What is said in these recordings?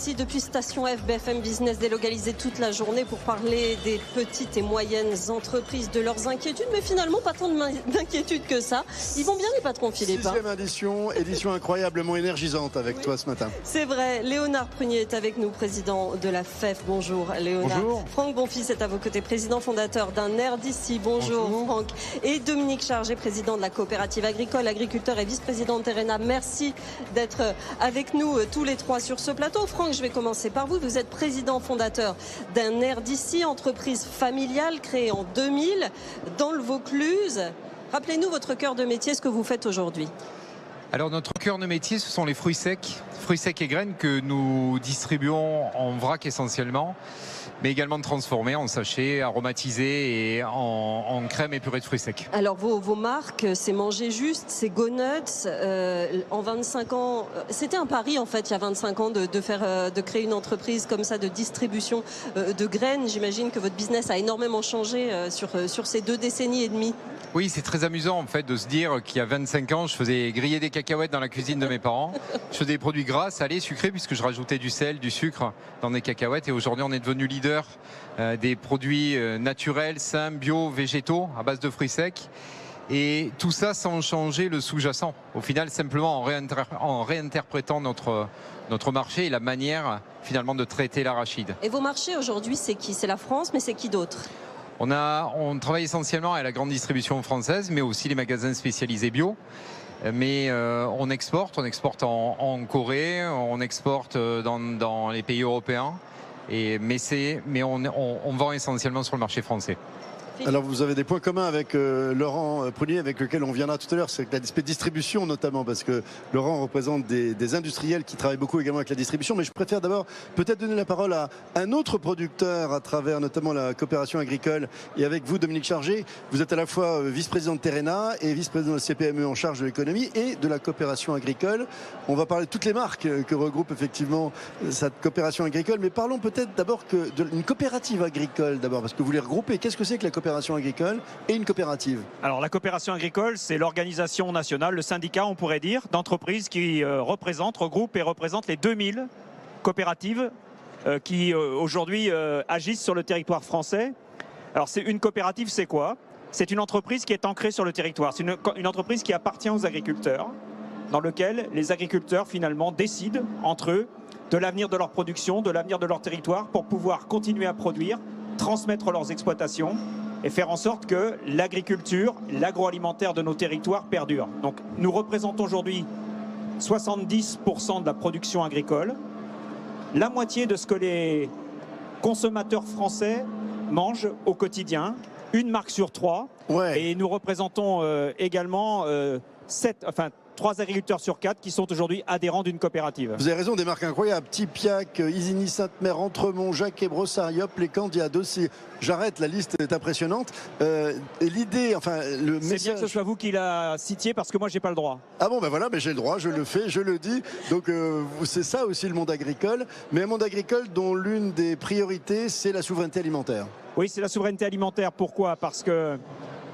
ici depuis Station F, BFM Business délocalisé toute la journée pour parler des petites et moyennes entreprises, de leurs inquiétudes, mais finalement pas tant d'inquiétudes que ça. Ils vont bien les patrons, Philippe. 6e édition incroyablement énergisante avec toi ce matin. C'est vrai, Léonard Prunier est avec nous, président de la FEF. Bonjour Léonard. Bonjour. Franck Bonfils est à vos côtés, président fondateur d'un air d'ici. Bonjour Franck. Et Dominique Chargé, président de la coopérative agricole, agriculteur et vice-président de Terrena. Merci d'être avec nous tous les trois sur ce plateau. Franck, je vais commencer par vous. Vous êtes président fondateur d'un air d'ici, entreprise familiale créée en 2000 dans le Vaucluse. Rappelez-nous votre cœur de métier, ce que vous faites aujourd'hui. Alors notre cœur de métier, ce sont les fruits secs et graines que nous distribuons en vrac essentiellement, mais également transformés en sachets, aromatisés et en crème et purée de fruits secs. Alors vos marques, c'est Manger Juste, c'est Go Nuts. En 25 ans, c'était un pari en fait il y a 25 ans de créer une entreprise comme ça de distribution de graines. J'imagine que votre business a énormément changé sur ces 2 décennies et demie. Oui, c'est très amusant en fait de se dire qu'il y a 25 ans, je faisais griller des cacahuètes dans la cuisine de mes parents. Je faisais des produits gras, salés, sucrés, puisque je rajoutais du sel, du sucre dans des cacahuètes. Et aujourd'hui, on est devenu leader des produits naturels, sains, bio, végétaux, à base de fruits secs. Et tout ça sans changer le sous-jacent. Au final, simplement en réinterprétant notre marché et la manière finalement de traiter l'arachide. Et vos marchés aujourd'hui, c'est qui? C'est la France, mais c'est qui d'autre? On travaille essentiellement à la grande distribution française, mais aussi les magasins spécialisés bio. Mais on exporte en Corée, on exporte dans les pays européens. Mais on vend essentiellement sur le marché français. Alors vous avez des points communs avec Laurent Prunier, avec lequel on viendra tout à l'heure, c'est l'aspect distribution notamment, parce que Laurent représente des industriels qui travaillent beaucoup également avec la distribution. Mais je préfère d'abord peut-être donner la parole à un autre producteur à travers notamment la coopération agricole. Et avec vous, Dominique Chargé, vous êtes à la fois vice-président de Terrena et vice-président de la CPME en charge de l'économie et de la coopération agricole. On va parler de toutes les marques que regroupe effectivement cette coopération agricole. Mais parlons peut-être d'abord d'une coopérative agricole d'abord, parce que vous les regroupez. Qu'est-ce que c'est que la coopération agricole et une coopérative? Alors la coopération agricole, c'est l'organisation nationale, le syndicat on pourrait dire, d'entreprises qui regroupent et représentent les 2000 coopératives qui aujourd'hui agissent sur le territoire français. Alors c'est une coopérative, c'est quoi? C'est une entreprise qui est ancrée sur le territoire, c'est une entreprise qui appartient aux agriculteurs, dans lequel les agriculteurs finalement décident entre eux de l'avenir de leur production, de l'avenir de leur territoire pour pouvoir continuer à produire, transmettre leurs exploitations et faire en sorte que l'agriculture, l'agroalimentaire de nos territoires perdure. Donc nous représentons aujourd'hui 70% de la production agricole, la moitié de ce que les consommateurs français mangent au quotidien, une marque sur 3. Ouais. Et nous représentons également 3 agriculteurs sur 4 qui sont aujourd'hui adhérents d'une coopérative. Vous avez raison, des marques incroyables. Tipiac, Isigny, Sainte-Mère, Entremont, Jacquet, Brossard-Yop, Les Candiades aussi. J'arrête, la liste est impressionnante. Et l'idée, enfin, le message... C'est bien que ce soit vous qui la citiez parce que moi, j'ai pas le droit. Ah bon, ben voilà, ben j'ai le droit, je le fais, je le dis. Donc c'est ça aussi le monde agricole. Mais un monde agricole dont l'une des priorités, c'est la souveraineté alimentaire. Oui, c'est la souveraineté alimentaire. Pourquoi? Parce que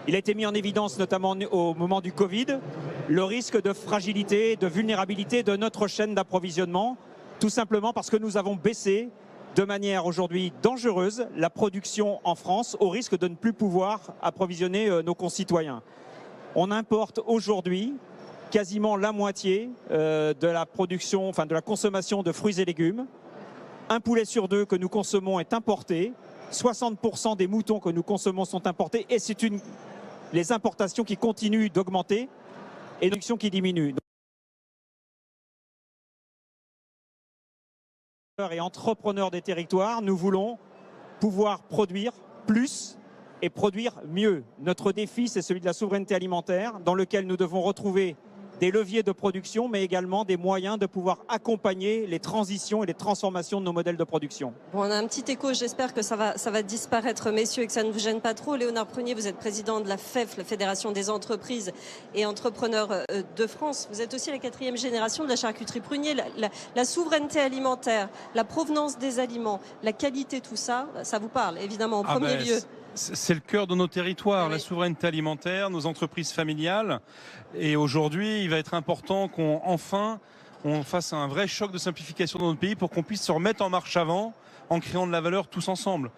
il a été mis en évidence, notamment au moment du Covid, le risque de fragilité, de vulnérabilité de notre chaîne d'approvisionnement, tout simplement parce que nous avons baissé de manière aujourd'hui dangereuse la production en France au risque de ne plus pouvoir approvisionner nos concitoyens. On importe aujourd'hui quasiment la moitié de la production, enfin de la consommation de fruits et légumes. Un poulet sur 2 que nous consommons est importé. 60% des moutons que nous consommons sont importés et c'est les importations qui continuent d'augmenter et la production qui diminue. Et entrepreneurs des territoires, nous voulons pouvoir produire plus et produire mieux. Notre défi, c'est celui de la souveraineté alimentaire, dans lequel nous devons retrouver des leviers de production, mais également des moyens de pouvoir accompagner les transitions et les transformations de nos modèles de production. Bon, on a un petit écho, j'espère que ça va disparaître, messieurs, et que ça ne vous gêne pas trop. Léonard Prunier, vous êtes président de la FEF, la Fédération des entreprises et entrepreneurs de France. Vous êtes aussi la 4e génération de la charcuterie Prunier. La souveraineté alimentaire, la provenance des aliments, la qualité, tout ça, ça vous parle, évidemment, en premier lieu. C'est le cœur de nos territoires, la souveraineté alimentaire, nos entreprises familiales. Et aujourd'hui, il va être important qu'enfin on fasse un vrai choc de simplification dans notre pays pour qu'on puisse se remettre en marche avant en créant de la valeur tous ensemble.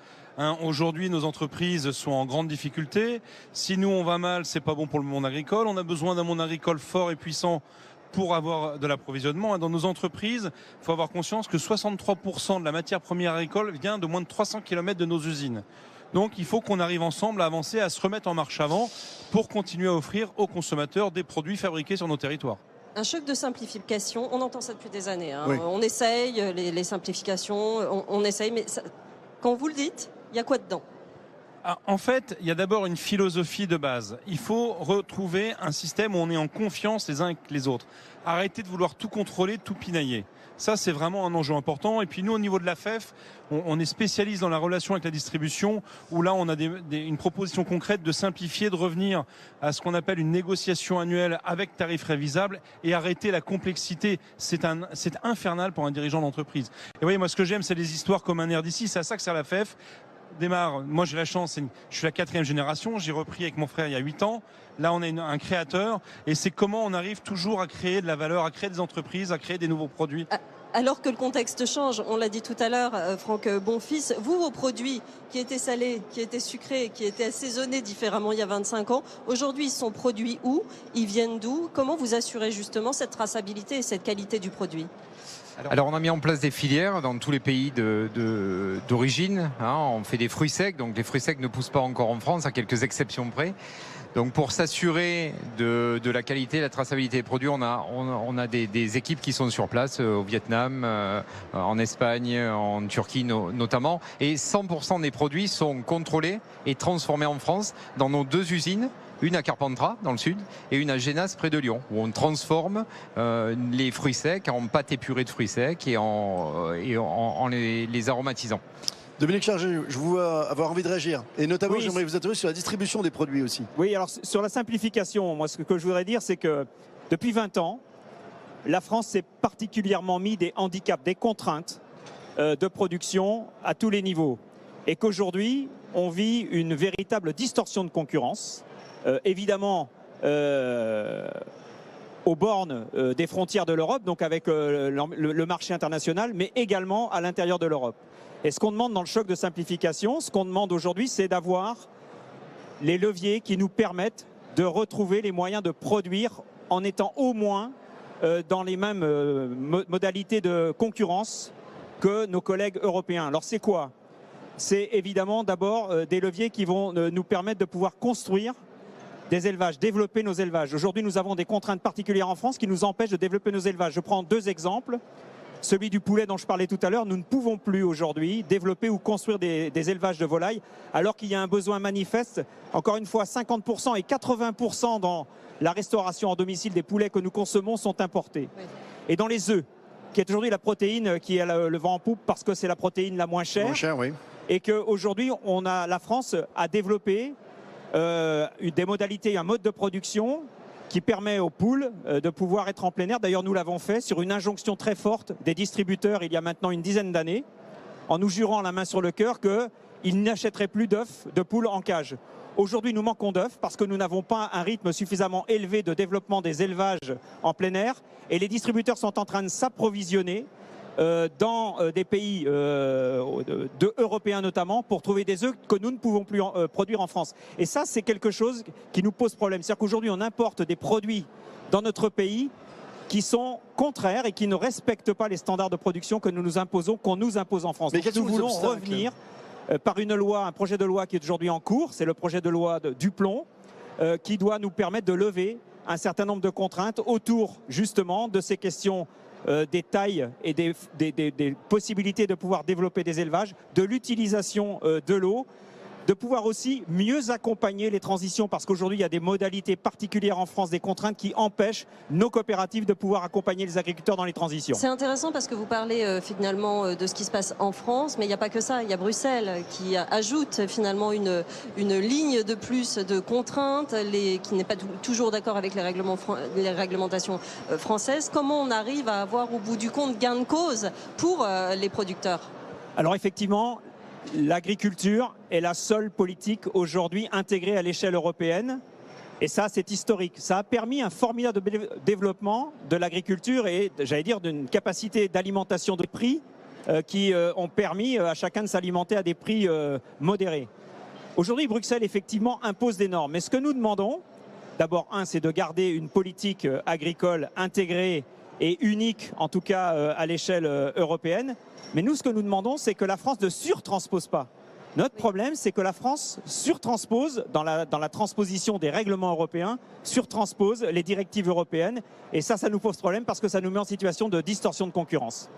Aujourd'hui, nos entreprises sont en grande difficulté. Si nous, on va mal, c'est pas bon pour le monde agricole. On a besoin d'un monde agricole fort et puissant pour avoir de l'approvisionnement. Dans nos entreprises, il faut avoir conscience que 63% de la matière première agricole vient de moins de 300 km de nos usines. Donc il faut qu'on arrive ensemble à avancer, à se remettre en marche avant pour continuer à offrir aux consommateurs des produits fabriqués sur nos territoires. Un choc de simplification, on entend ça depuis des années. Oui. On essaye les simplifications, on essaye, mais ça, quand vous le dites, il y a quoi dedans? En fait, il y a d'abord une philosophie de base. Il faut retrouver un système où on est en confiance les uns avec les autres. Arrêtez de vouloir tout contrôler, tout pinailler. Ça, c'est vraiment un enjeu important. Et puis nous, au niveau de la FEF, on est spécialiste dans la relation avec la distribution, où là, on a une proposition concrète de simplifier, de revenir à ce qu'on appelle une négociation annuelle avec tarif révisable et arrêter la complexité. C'est infernal pour un dirigeant d'entreprise. Et vous voyez, moi, ce que j'aime, c'est les histoires comme un air d'ici. C'est à ça que sert la FEF. Démarre, moi j'ai la chance, je suis la 4e génération, j'ai repris avec mon frère il y a 8 ans. Là on est un créateur et c'est comment on arrive toujours à créer de la valeur, à créer des entreprises, à créer des nouveaux produits. Alors que le contexte change, on l'a dit tout à l'heure, Franck Bonfils, vous, vos produits qui étaient salés, qui étaient sucrés, qui étaient assaisonnés différemment il y a 25 ans, aujourd'hui ils sont produits où? Ils viennent d'où? Comment vous assurez justement cette traçabilité et cette qualité du produit? Alors on a mis en place des filières dans tous les pays d'origine. On fait des fruits secs, donc les fruits secs ne poussent pas encore en France, à quelques exceptions près. Donc pour s'assurer de la qualité, la traçabilité des produits, on a des équipes qui sont sur place au Vietnam, en Espagne, en Turquie notamment. Et 100% des produits sont contrôlés et transformés en France dans nos 2 usines. Une à Carpentras dans le sud et une à Génas près de Lyon, où on transforme les fruits secs en pâte épurée de fruits secs et en les aromatisant. Dominique Chargé, je vous vois avoir envie de réagir. Et notamment, Oui, j'aimerais vous interroger sur la distribution des produits aussi. Oui, alors sur la simplification, moi ce que je voudrais dire, c'est que depuis 20 ans, la France s'est particulièrement mis des handicaps, des contraintes de production à tous les niveaux. Et qu'aujourd'hui, on vit une véritable distorsion de concurrence. Évidemment aux bornes des frontières de l'Europe, donc avec le marché international, mais également à l'intérieur de l'Europe. Et ce qu'on demande dans le choc de simplification, ce qu'on demande aujourd'hui, c'est d'avoir les leviers qui nous permettent de retrouver les moyens de produire en étant au moins dans les mêmes modalités de concurrence que nos collègues européens. Alors c'est quoi? C'est évidemment d'abord des leviers qui vont nous permettre de pouvoir construire des élevages, développer nos élevages. Aujourd'hui, nous avons des contraintes particulières en France qui nous empêchent de développer nos élevages. Je prends 2 exemples. Celui du poulet dont je parlais tout à l'heure, nous ne pouvons plus aujourd'hui développer ou construire des élevages de volailles alors qu'il y a un besoin manifeste, encore une fois 50% et 80% dans la restauration en domicile des poulets que nous consommons sont importés. Oui. Et dans les œufs, qui est aujourd'hui la protéine qui a le vent en poupe parce que c'est la protéine la moins chère, oui. Et qu'aujourd'hui la France a développé des modalités, un mode de production qui permet aux poules de pouvoir être en plein air. D'ailleurs, nous l'avons fait sur une injonction très forte des distributeurs il y a maintenant une dizaine d'années, en nous jurant la main sur le cœur qu'ils n'achèteraient plus d'œufs de poules en cage. Aujourd'hui, nous manquons d'œufs parce que nous n'avons pas un rythme suffisamment élevé de développement des élevages en plein air et les distributeurs sont en train de s'approvisionner dans des pays européens notamment pour trouver des œufs que nous ne pouvons plus produire en France. Et ça, c'est quelque chose qui nous pose problème. C'est-à-dire qu'aujourd'hui, on importe des produits dans notre pays qui sont contraires et qui ne respectent pas les standards de production que nous nous imposons, qu'on nous impose en France. Mais donc, nous voulons revenir par une loi, un projet de loi qui est aujourd'hui en cours, c'est le projet de loi Duplon, qui doit nous permettre de lever un certain nombre de contraintes autour justement de ces questions des tailles et des possibilités de pouvoir développer des élevages, de l'utilisation de l'eau, de pouvoir aussi mieux accompagner les transitions parce qu'aujourd'hui il y a des modalités particulières en France, des contraintes qui empêchent nos coopératives de pouvoir accompagner les agriculteurs dans les transitions. C'est intéressant parce que vous parlez finalement de ce qui se passe en France, mais il n'y a pas que ça, il y a Bruxelles qui ajoute finalement une ligne de plus de contraintes, qui n'est pas toujours d'accord avec les réglementations françaises. Comment on arrive à avoir au bout du compte gain de cause pour les producteurs? Alors effectivement, l'agriculture est la seule politique aujourd'hui intégrée à l'échelle européenne Et ça, c'est historique. Ça a permis un formidable développement de l'agriculture et, j'allais dire, d'une capacité d'alimentation de prix qui ont permis à chacun de s'alimenter à des prix modérés. Aujourd'hui, Bruxelles, effectivement, impose des normes. Mais ce que nous demandons, d'abord, c'est de garder une politique agricole intégrée et unique, en tout cas à l'échelle européenne. Mais nous, ce que nous demandons, c'est que la France ne surtranspose pas. Notre problème, c'est que la France surtranspose, dans la transposition des règlements européens, surtranspose les directives européennes. Et ça nous pose problème parce que ça nous met en situation de distorsion de concurrence.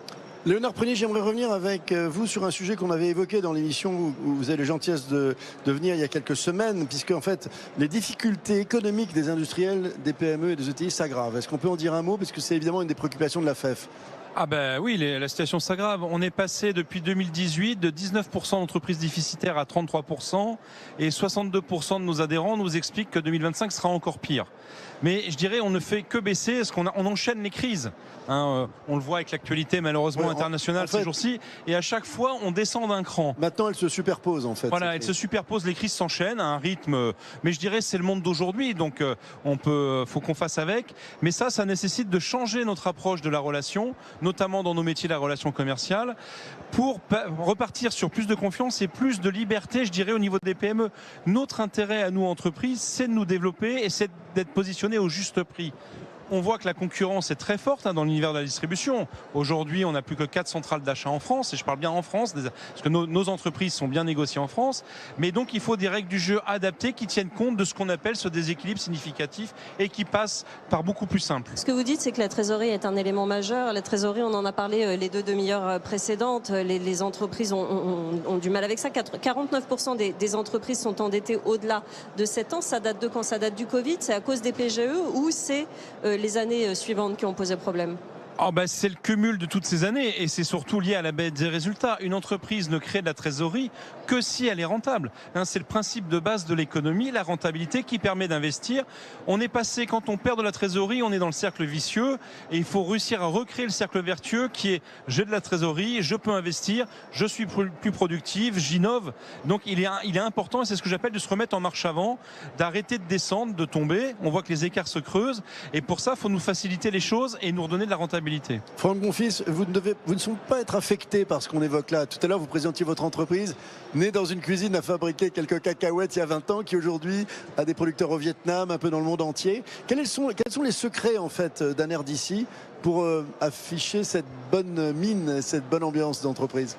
Léonard Prunier, j'aimerais revenir avec vous sur un sujet qu'on avait évoqué dans l'émission où vous avez la gentillesse de venir il y a quelques semaines, puisque en fait les difficultés économiques des industriels, des PME et des ETI s'aggravent. Est-ce qu'on peut en dire un mot, parce que c'est évidemment une des préoccupations de la FEF? Ah ben oui, la situation s'aggrave. On est passé depuis 2018 de 19% d'entreprises déficitaires à 33%, et 62% de nos adhérents nous expliquent que 2025 sera encore pire. Mais je dirais, on ne fait que baisser, parce qu'on enchaîne les crises. On le voit avec l'actualité malheureusement internationale ces jours-ci, et à chaque fois on descend d'un cran. Maintenant elles se superposent en fait. Voilà, elles se superposent, les crises s'enchaînent à un rythme, mais je dirais c'est le monde d'aujourd'hui, donc faut qu'on fasse avec. Mais ça nécessite de changer notre approche de la relation, notamment dans nos métiers de la relation commerciale, pour repartir sur plus de confiance et plus de liberté, je dirais, au niveau des PME. Notre intérêt à nous, entreprises, c'est de nous développer et c'est d'être positionnés au juste prix. On voit que la concurrence est très forte dans l'univers de la distribution. Aujourd'hui, on n'a plus que 4 centrales d'achat en France, et je parle bien en France, parce que nos entreprises sont bien négociées en France. Mais donc, il faut des règles du jeu adaptées qui tiennent compte de ce qu'on appelle ce déséquilibre significatif et qui passent par beaucoup plus simple. Ce que vous dites, c'est que la trésorerie est un élément majeur. La trésorerie, on en a parlé les deux demi-heures précédentes. Les entreprises ont du mal avec ça. 49% des entreprises sont endettées au-delà de 7 ans. Ça date de quand? Ça date du Covid? C'est à cause des PGE ou c'est les années suivantes qui ont posé problème? C'est le cumul de toutes ces années, et c'est surtout lié à la baisse des résultats. Une entreprise ne crée de la trésorerie que si elle est rentable. C'est le principe de base de l'économie, la rentabilité qui permet d'investir. On est passé, quand on perd de la trésorerie, on est dans le cercle vicieux, et il faut réussir à recréer le cercle vertueux qui est: j'ai de la trésorerie, je peux investir, je suis plus productive, j'innove. Donc il est important, et c'est ce que j'appelle de se remettre en marche avant, d'arrêter de descendre, de tomber. On voit que les écarts se creusent, et pour ça, il faut nous faciliter les choses et nous redonner de la rentabilité. Franck Bonfils, vous ne semblez pas être affecté par ce qu'on évoque là. Tout à l'heure, vous présentiez votre entreprise née dans une cuisine à fabriquer quelques cacahuètes il y a 20 ans, qui aujourd'hui a des producteurs au Vietnam, un peu dans le monde entier. Quels sont les secrets en fait d'un air d'ici pour afficher cette bonne mine, cette bonne ambiance d'entreprise?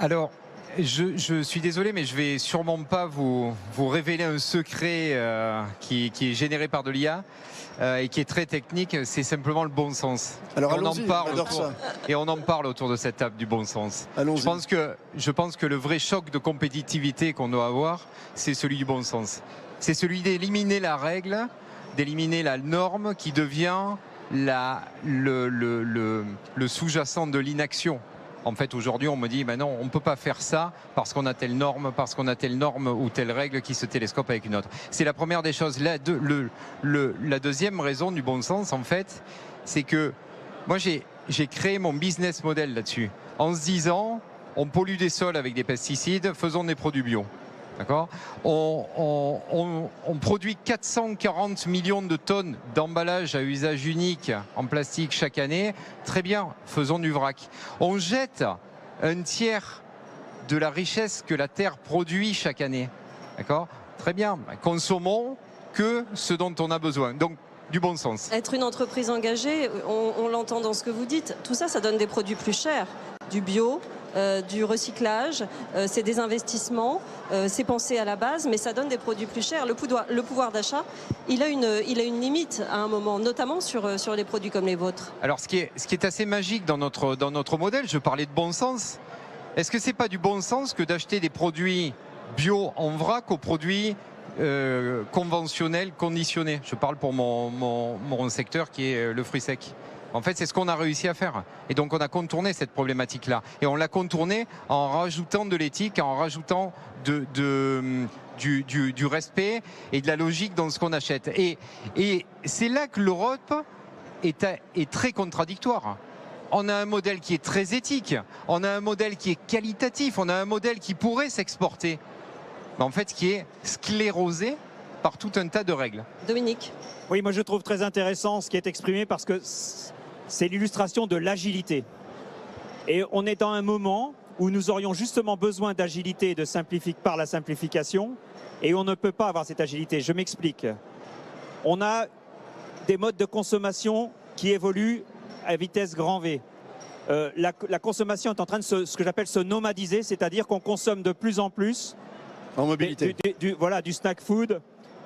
Alors, je suis désolé, mais je vais sûrement pas vous révéler un secret qui est généré par de l'IA et qui est très technique. C'est simplement le bon sens. Alors on en parle autour de cette table du bon sens. Je pense que le vrai choc de compétitivité qu'on doit avoir, c'est celui du bon sens. C'est celui d'éliminer la règle, d'éliminer la norme qui devient le sous-jacent de l'inaction. En fait, aujourd'hui, on me dit, non, on ne peut pas faire ça parce qu'on a telle norme, ou telle règle qui se télescope avec une autre. C'est la première des choses. La deuxième raison du bon sens, en fait, c'est que moi, j'ai créé mon business model là-dessus. En se disant, on pollue des sols avec des pesticides, faisons des produits bio. D'accord ? On produit 440 millions de tonnes d'emballage à usage unique en plastique chaque année. Très bien, faisons du vrac. On jette un tiers de la richesse que la Terre produit chaque année. D'accord ? Très bien, consommons que ce dont on a besoin. Donc, du bon sens. Être une entreprise engagée, on l'entend dans ce que vous dites, tout ça, ça donne des produits plus chers, du bio, du recyclage, c'est des investissements, c'est pensé à la base, mais ça donne des produits plus chers. Le pouvoir d'achat, il a une limite à un moment, notamment sur les produits comme les vôtres. Alors, ce qui est assez magique dans notre modèle, je parlais de bon sens. Est-ce que c'est pas du bon sens que d'acheter des produits bio en vrac aux produits conventionnels, conditionnés? Je parle pour mon secteur qui est le fruit sec. En fait, c'est ce qu'on a réussi à faire. Et donc, on a contourné cette problématique-là. Et on l'a contourné en rajoutant de l'éthique, en rajoutant du respect et de la logique dans ce qu'on achète. Et c'est là que l'Europe est très contradictoire. On a un modèle qui est très éthique, on a un modèle qui est qualitatif, on a un modèle qui pourrait s'exporter. Mais en fait, qui est sclérosé par tout un tas de règles. Dominique. Oui, moi je trouve très intéressant ce qui est exprimé parce que c'est l'illustration de l'agilité. Et on est dans un moment où nous aurions justement besoin d'agilité par la simplification, et on ne peut pas avoir cette agilité. Je m'explique. On a des modes de consommation qui évoluent à vitesse grand V. La consommation est en train de ce que j'appelle se nomadiser, c'est-à-dire qu'on consomme de plus en plus En mobilité. du snack food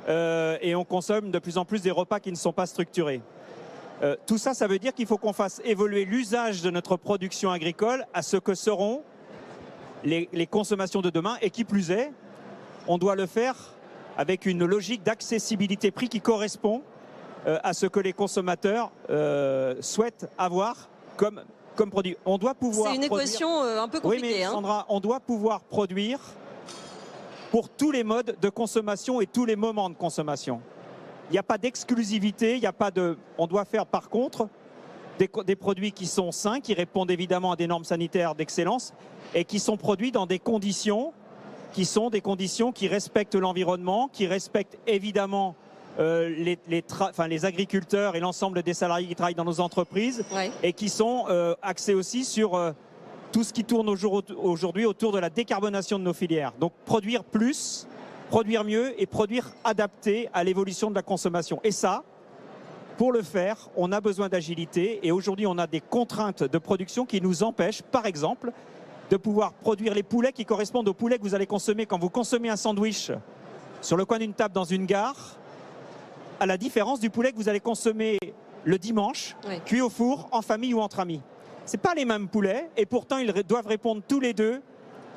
et on consomme de plus en plus des repas qui ne sont pas structurés. Tout ça, ça veut dire qu'il faut qu'on fasse évoluer l'usage de notre production agricole à ce que seront les consommations de demain, et qui plus est, on doit le faire avec une logique d'accessibilité prix qui correspond à ce que les consommateurs souhaitent avoir comme produit. On doit pouvoir C'est une équation un peu compliquée. Oui, mais Sandra, on doit pouvoir produire pour tous les modes de consommation et tous les moments de consommation. Il n'y a pas d'exclusivité, on doit faire par contre des produits qui sont sains, qui répondent évidemment à des normes sanitaires d'excellence et qui sont produits dans des conditions qui respectent l'environnement, qui respectent évidemment les agriculteurs et l'ensemble des salariés qui travaillent dans nos entreprises, et qui sont axés aussi sur tout ce qui tourne aujourd'hui autour de la décarbonation de nos filières. Donc produire plus, produire mieux et produire adapté à l'évolution de la consommation. Et ça, pour le faire, on a besoin d'agilité, et aujourd'hui on a des contraintes de production qui nous empêchent, par exemple, de pouvoir produire les poulets qui correspondent aux poulets que vous allez consommer quand vous consommez un sandwich sur le coin d'une table dans une gare, à la différence du poulet que vous allez consommer le dimanche, cuit au four, en famille ou entre amis. Ce n'est pas les mêmes poulets, et pourtant ils doivent répondre tous les deux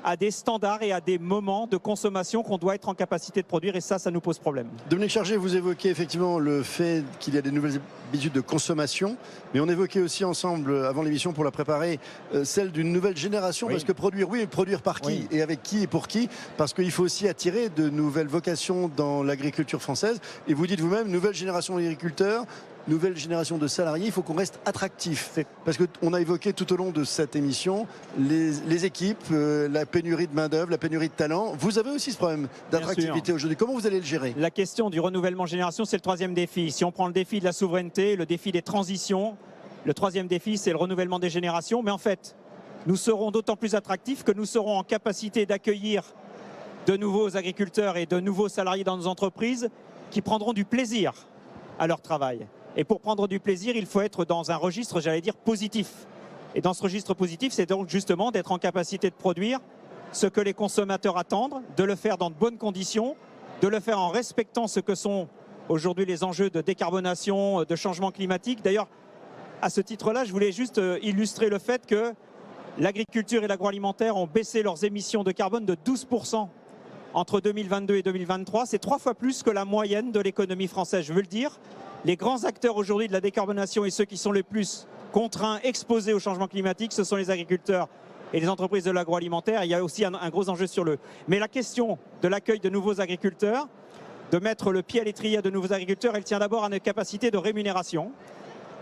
à des standards et à des moments de consommation qu'on doit être en capacité de produire, et ça nous pose problème. Dominique Chargé, vous évoquez effectivement le fait qu'il y a des nouvelles habitudes de consommation, mais on évoquait aussi ensemble, avant l'émission pour la préparer, celle d'une nouvelle génération, parce que produire par qui, et avec qui et pour qui, parce qu'il faut aussi attirer de nouvelles vocations dans l'agriculture française, et vous dites vous-même, nouvelle génération d'agriculteurs, nouvelle génération de salariés, il faut qu'on reste attractif. Parce qu'on a évoqué tout au long de cette émission les équipes, la pénurie de main-d'œuvre, la pénurie de talent. Vous avez aussi ce problème d'attractivité aujourd'hui. Comment vous allez le gérer? La question du renouvellement génération, c'est le troisième défi. Si on prend le défi de la souveraineté, le défi des transitions, le troisième défi, c'est le renouvellement des générations. Mais en fait, nous serons d'autant plus attractifs que nous serons en capacité d'accueillir de nouveaux agriculteurs et de nouveaux salariés dans nos entreprises qui prendront du plaisir à leur travail. Et pour prendre du plaisir, il faut être dans un registre, j'allais dire, positif. Et dans ce registre positif, c'est donc justement d'être en capacité de produire ce que les consommateurs attendent, de le faire dans de bonnes conditions, de le faire en respectant ce que sont aujourd'hui les enjeux de décarbonation, de changement climatique. D'ailleurs, à ce titre-là, je voulais juste illustrer le fait que l'agriculture et l'agroalimentaire ont baissé leurs émissions de carbone de 12% entre 2022 et 2023. C'est 3 fois plus que la moyenne de l'économie française. Je veux le dire. Les grands acteurs aujourd'hui de la décarbonation et ceux qui sont les plus contraints, exposés au changement climatique, ce sont les agriculteurs et les entreprises de l'agroalimentaire. Il y a aussi un gros enjeu sur le... Mais la question de l'accueil de nouveaux agriculteurs, de mettre le pied à l'étrier de nouveaux agriculteurs, elle tient d'abord à nos capacités de rémunération,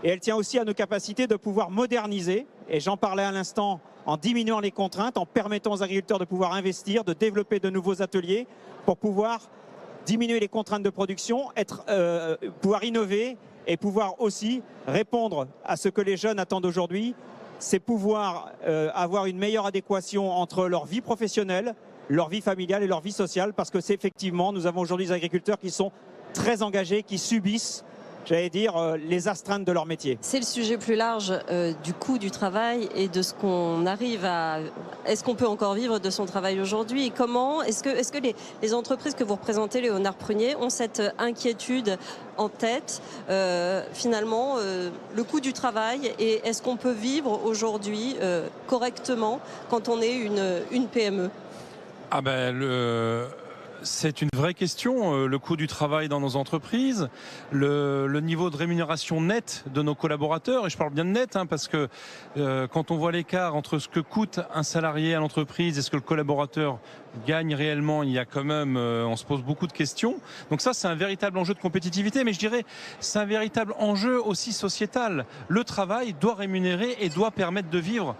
et elle tient aussi à nos capacités de pouvoir moderniser, et j'en parlais à l'instant, en diminuant les contraintes, en permettant aux agriculteurs de pouvoir investir, de développer de nouveaux ateliers pour pouvoir diminuer les contraintes de production, pouvoir innover et pouvoir aussi répondre à ce que les jeunes attendent aujourd'hui, c'est pouvoir avoir une meilleure adéquation entre leur vie professionnelle, leur vie familiale et leur vie sociale, parce que c'est effectivement, nous avons aujourd'hui des agriculteurs qui sont très engagés, qui subissent, j'allais dire, les astreintes de leur métier. C'est le sujet plus large du coût du travail et de ce qu'on arrive à... Est-ce qu'on peut encore vivre de son travail aujourd'hui? Et comment est-ce que les entreprises que vous représentez, Léonard Prunier, ont cette inquiétude en tête, finalement, le coût du travail, et est-ce qu'on peut vivre aujourd'hui correctement quand on est une PME? C'est une vraie question, le coût du travail dans nos entreprises, le niveau de rémunération net de nos collaborateurs, et je parle bien de net, parce que quand on voit l'écart entre ce que coûte un salarié à l'entreprise et ce que le collaborateur gagne réellement, il y a quand même, on se pose beaucoup de questions. Donc ça, c'est un véritable enjeu de compétitivité, mais je dirais, c'est un véritable enjeu aussi sociétal. Le travail doit rémunérer et doit permettre de vivre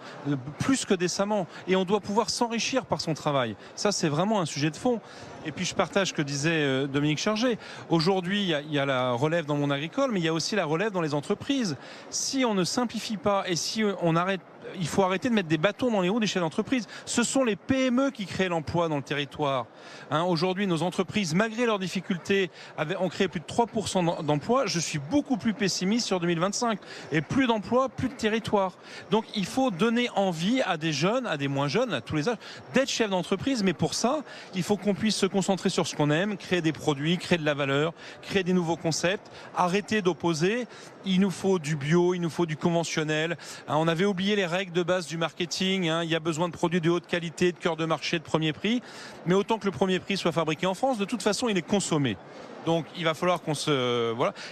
plus que décemment, et on doit pouvoir s'enrichir par son travail. Ça, c'est vraiment un sujet de fond. Et puis je partage ce que disait Dominique Chargé. Aujourd'hui, il y a la relève dans le monde agricole, mais il y a aussi la relève dans les entreprises. Si on ne simplifie pas et si on arrête, il faut arrêter de mettre des bâtons dans les roues des chefs d'entreprise. Ce sont les PME qui créent l'emploi dans le territoire. Aujourd'hui, nos entreprises, malgré leurs difficultés, ont créé plus de 3% d'emplois. Je suis beaucoup plus pessimiste sur 2025. Et plus d'emplois, plus de territoire. Donc il faut donner envie à des jeunes, à des moins jeunes, à tous les âges, d'être chefs d'entreprise. Mais pour ça, il faut qu'on puisse se concentrer sur ce qu'on aime, créer des produits, créer de la valeur, créer des nouveaux concepts, arrêter d'opposer. Il nous faut du bio, il nous faut du conventionnel. On avait oublié les règles de base du marketing. Il y a besoin de produits de haute qualité, de cœur de marché, de premier prix. Mais autant que le premier prix soit fabriqué en France, de toute façon, il est consommé. Donc il va falloir qu'on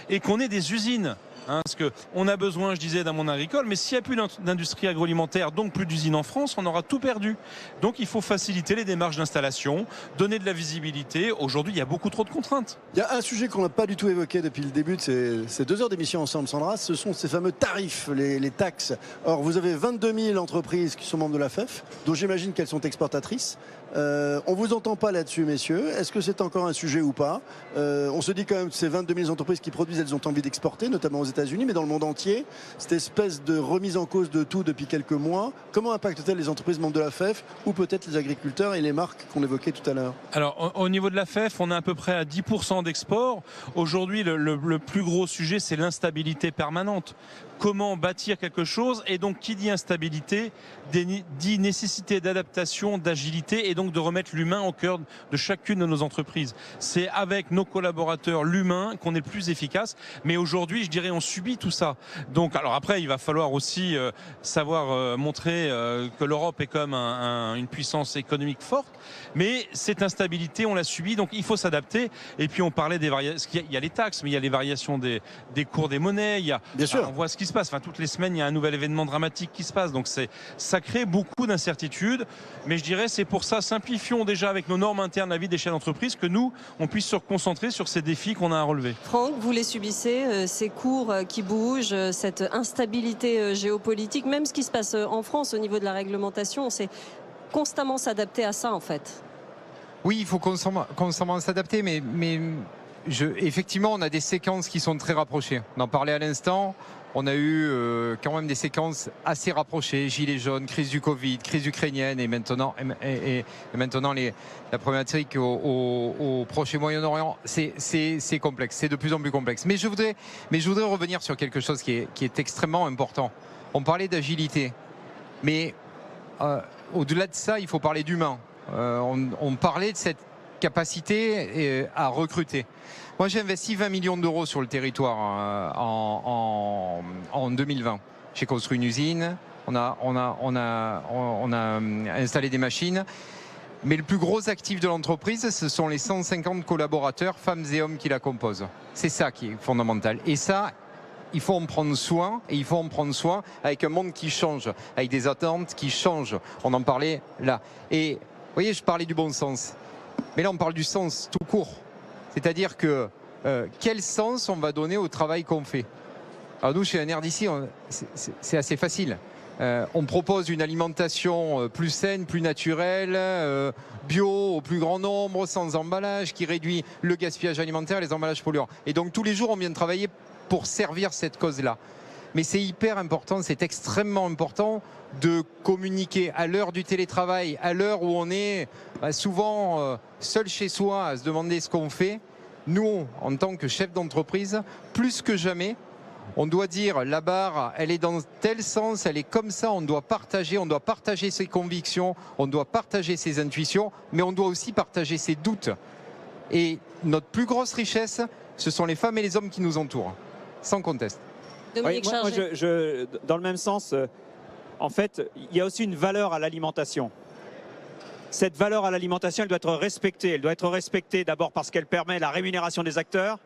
et qu'on ait des usines. Parce qu'on a besoin, je disais, d'un monde agricole, mais s'il n'y a plus d'industrie agroalimentaire, donc plus d'usines en France, on aura tout perdu. Donc il faut faciliter les démarches d'installation, donner de la visibilité. Aujourd'hui, il y a beaucoup trop de contraintes. Il y a un sujet qu'on n'a pas du tout évoqué depuis le début de ces 2 heures d'émission ensemble, Sandra, ce sont ces fameux tarifs, les taxes. Or, vous avez 22 000 entreprises qui sont membres de la FEF, dont j'imagine qu'elles sont exportatrices. On vous entend pas là-dessus, messieurs. Est-ce que c'est encore un sujet ou pas? On se dit quand même que ces 22 000 entreprises qui produisent, elles ont envie d'exporter, notamment aux États-Unis, mais dans le monde entier. Cette espèce de remise en cause de tout depuis quelques mois, comment impacte-t-elle les entreprises membres de la FEF ou peut-être les agriculteurs et les marques qu'on évoquait tout à l'heure? Alors, au niveau de la FEF, on est à peu près à 10% d'export. Aujourd'hui, le plus gros sujet, c'est l'instabilité permanente. Comment bâtir quelque chose? Et donc, qui dit instabilité dit nécessité d'adaptation, d'agilité et donc de remettre l'humain au cœur de chacune de nos entreprises. C'est avec nos collaborateurs, l'humain, qu'on est le plus efficace. Mais aujourd'hui, je dirais, on subit tout ça. Donc, alors après, il va falloir aussi savoir montrer que l'Europe est comme une puissance économique forte. Mais cette instabilité, on l'a subie, donc il faut s'adapter. Et puis, on parlait des variations. Il y a les taxes, mais il y a les variations des cours des monnaies. Bien sûr. On voit ce qui se passe. Enfin, toutes les semaines, il y a un nouvel événement dramatique qui se passe. Donc, ça crée beaucoup d'incertitudes. Mais je dirais, c'est pour ça, simplifions déjà avec nos normes internes la vie des chefs d'entreprise, que nous, on puisse se concentrer sur ces défis qu'on a à relever. Franck, vous les subissez, ces cours qui bougent, cette instabilité géopolitique, même ce qui se passe en France au niveau de la réglementation, c'est constamment s'adapter à ça en fait. Oui, il faut constamment s'adapter, mais effectivement, on a des séquences qui sont très rapprochées. On en parlait à l'instant. On a eu quand même des séquences assez rapprochées, gilets jaunes, crise du Covid, crise ukrainienne et maintenant la problématique au Proche et Moyen-Orient. C'est complexe, c'est de plus en plus complexe. Mais je voudrais revenir sur quelque chose qui est extrêmement important. On parlait d'agilité, mais au-delà de ça, il faut parler d'humain. On parlait de cette capacité à recruter. Moi, j'ai investi 20 millions d'euros sur le territoire en 2020. J'ai construit une usine, on a installé des machines. Mais le plus gros actif de l'entreprise, ce sont les 150 collaborateurs, femmes et hommes qui la composent. C'est ça qui est fondamental. Et ça, il faut en prendre soin, et il faut en prendre soin avec un monde qui change, avec des attentes qui changent. On en parlait là. Et vous voyez, je parlais du bon sens. Mais là, on parle du sens tout court. C'est-à-dire que quel sens on va donner au travail qu'on fait? Alors nous, chez NRDC, c'est assez facile. On propose une alimentation plus saine, plus naturelle, bio au plus grand nombre, sans emballage, qui réduit le gaspillage alimentaire et les emballages polluants. Et donc tous les jours, on vient de travailler pour servir cette cause-là. Mais c'est hyper important, c'est extrêmement important de communiquer à l'heure du télétravail, à l'heure où on est souvent seul chez soi à se demander ce qu'on fait. Nous, en tant que chef d'entreprise, plus que jamais, on doit dire la barre, elle est dans tel sens, elle est comme ça, on doit partager ses convictions, on doit partager ses intuitions, mais on doit aussi partager ses doutes. Et notre plus grosse richesse, ce sont les femmes et les hommes qui nous entourent, sans conteste. Dominique Chargé. Moi, dans le même sens, en fait, il y a aussi une valeur à l'alimentation. Cette valeur à l'alimentation, elle doit être respectée. Elle doit être respectée d'abord parce qu'elle permet la rémunération des acteurs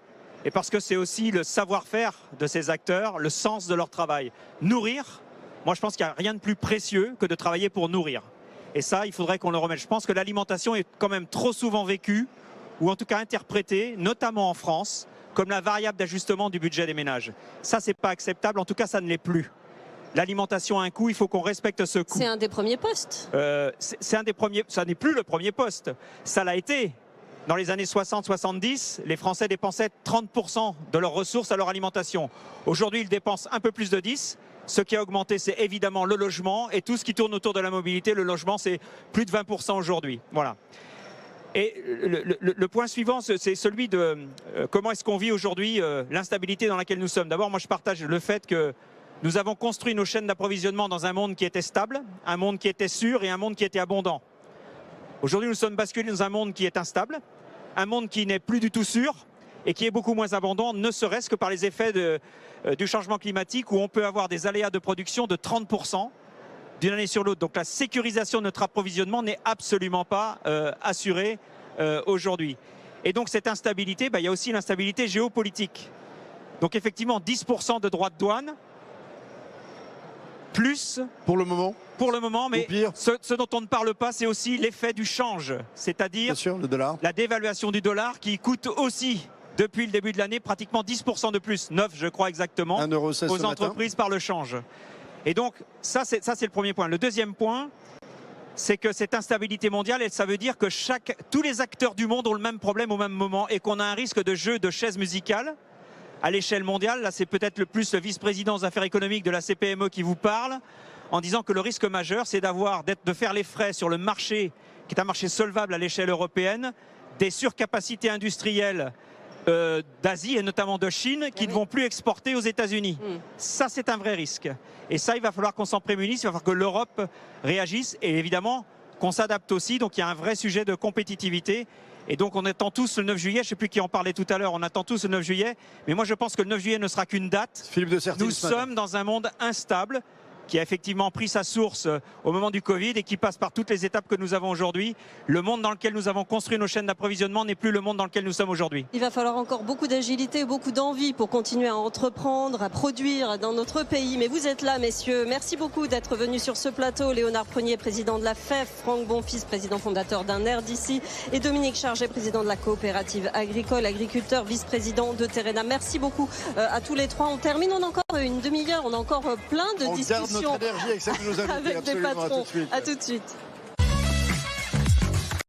et parce que c'est aussi le savoir-faire de ces acteurs, le sens de leur travail. Nourrir, moi je pense qu'il n'y a rien de plus précieux que de travailler pour nourrir. Et ça, il faudrait qu'on le remette. Je pense que l'alimentation est quand même trop souvent vécue, ou en tout cas interprétée, notamment en France, comme la variable d'ajustement du budget des ménages. Ça, c'est pas acceptable, en tout cas ça ne l'est plus. L'alimentation a un coût, il faut qu'on respecte ce coût. C'est un des premiers postes. C'est un des premiers, ça n'est plus le premier poste, ça l'a été. dans les années 60-70, les Français dépensaient 30% de leurs ressources à leur alimentation. Aujourd'hui, ils dépensent un peu plus de 10%. Ce qui a augmenté, c'est évidemment le logement et tout ce qui tourne autour de la mobilité. Le logement, c'est plus de 20% aujourd'hui. Voilà. Et le point suivant, c'est celui de comment est-ce qu'on vit aujourd'hui l'instabilité dans laquelle nous sommes. D'abord, moi, je partage le fait que nous avons construit nos chaînes d'approvisionnement dans un monde qui était stable, un monde qui était sûr et un monde qui était abondant. Aujourd'hui, nous sommes basculés dans un monde qui est instable, un monde qui n'est plus du tout sûr et qui est beaucoup moins abondant, ne serait-ce que par les effets du changement climatique où on peut avoir des aléas de production de 30% d'une année sur l'autre. Donc la sécurisation de notre approvisionnement n'est absolument pas assurée aujourd'hui. Et donc cette instabilité, il y a aussi l'instabilité géopolitique. Donc effectivement 10% de droits de douane, plus... Pour le moment, mais ce dont on ne parle pas, c'est aussi l'effet du change, c'est-à-dire le dollar, la dévaluation du dollar qui coûte aussi, depuis le début de l'année, pratiquement 10% de plus, 9 je crois exactement, aux entreprises par le change. Et donc ça c'est le premier point. Le deuxième point, c'est que cette instabilité mondiale, ça veut dire que tous les acteurs du monde ont le même problème au même moment et qu'on a un risque de jeu de chaises musicales à l'échelle mondiale. Là, c'est peut-être le vice-président aux affaires économiques de la CPME qui vous parle, en disant que le risque majeur, c'est de faire les frais sur le marché, qui est un marché solvable à l'échelle européenne, des surcapacités industrielles d'Asie et notamment de Chine qui ne vont plus exporter aux États-Unis. Ça, c'est un vrai risque. Et ça, il va falloir qu'on s'en prémunisse, il va falloir que l'Europe réagisse et évidemment qu'on s'adapte aussi. Donc il y a un vrai sujet de compétitivité. Et donc on attend tous le 9 juillet, je ne sais plus qui en parlait tout à l'heure, on attend tous le 9 juillet. Mais moi je pense que le 9 juillet ne sera qu'une date. Nous sommes dans un monde instable, qui a effectivement pris sa source au moment du Covid et qui passe par toutes les étapes que nous avons aujourd'hui. Le monde dans lequel nous avons construit nos chaînes d'approvisionnement n'est plus le monde dans lequel nous sommes aujourd'hui. Il va falloir encore beaucoup d'agilité, beaucoup d'envie pour continuer à entreprendre, à produire dans notre pays. Mais vous êtes là, messieurs. Merci beaucoup d'être venus sur ce plateau. Léonard Prunier, président de la FEF, Franck Bonfils, président fondateur d'un air d'ici, et Dominique Chargé, président de la coopérative agricole, agriculteur, vice-président de Terrena. Merci beaucoup à tous les trois. On termine, on a encore une demi-heure, on a encore plein de discussions. Notre énergie avec celle que nous avons avec des patrons. À tout de suite.